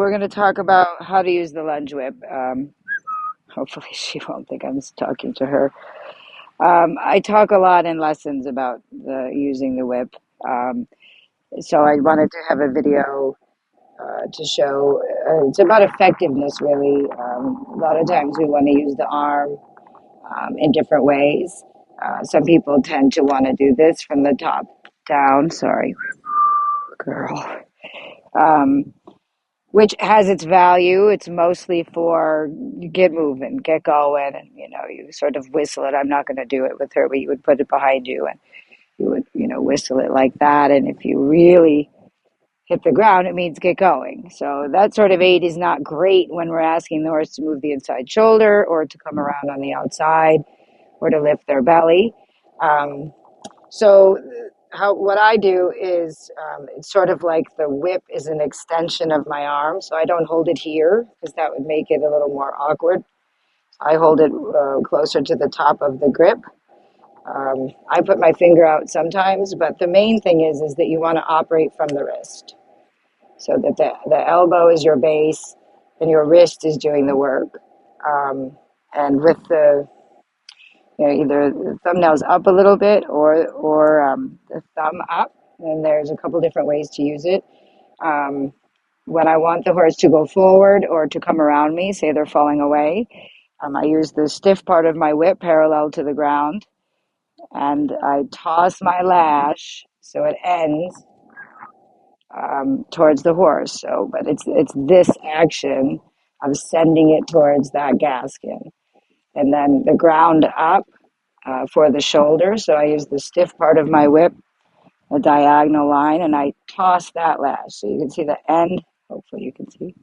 We're going to talk about how to use the lunge whip. Hopefully, she won't think I'm talking to her. I talk a lot in lessons about using the whip. Um, so I wanted to have a video to show. It's about effectiveness, really. A lot of times we want to use the arm in different ways. Some people tend to want to do this from the top down. Sorry, girl. Um, which has its value. It's mostly for get moving, get going, and you sort of whistle it. I'm not going to do it with her, but you would put it behind you and you would whistle it like that. And if you really hit the ground, it means get going. So that sort of aid is not great when we're asking the horse to move the inside shoulder or to come around on the outside or to lift their belly. Um, so how what I do is it's sort of like the whip is an extension of my arm, so I don't hold it here because that would make it a little more awkward. I hold it closer to the top of the grip. I put my finger out sometimes, but the main thing is that you want to operate from the wrist, so that the elbow is your base and your wrist is doing the work. And with the either the thumbnails up a little bit or the thumb up. And there's a couple different ways to use it. Um, when I want the horse to go forward or to come around me, say they're falling away, I use the stiff part of my whip parallel to the ground, and I toss my lash so it ends towards the horse. So, but it's this action of sending it towards that gasket, and then the ground up for the shoulder. So I use the stiff part of my whip, a diagonal line, and I toss that lash. So you can see the end. Hopefully you can see.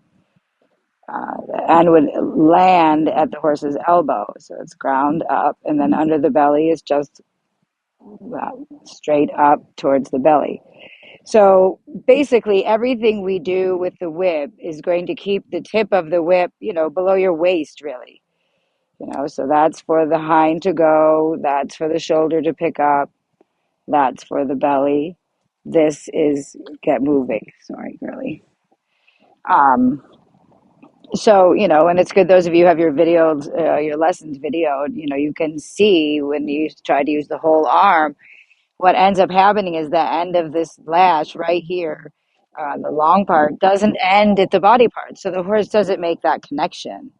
The end would land at the horse's elbow. So it's ground up, and then under the belly is just straight up towards the belly. So basically, everything we do with the whip is going to keep the tip of the whip, below your waist, really. So that's for the hind to go, that's for the shoulder to pick up, that's for the belly. This is get moving. Sorry, girly. Um, so, and it's good those of you who have your videos, your lessons videoed, you can see when you try to use the whole arm, what ends up happening is the end of this lash right here, the long part, doesn't end at the body part. So the horse doesn't make that connection.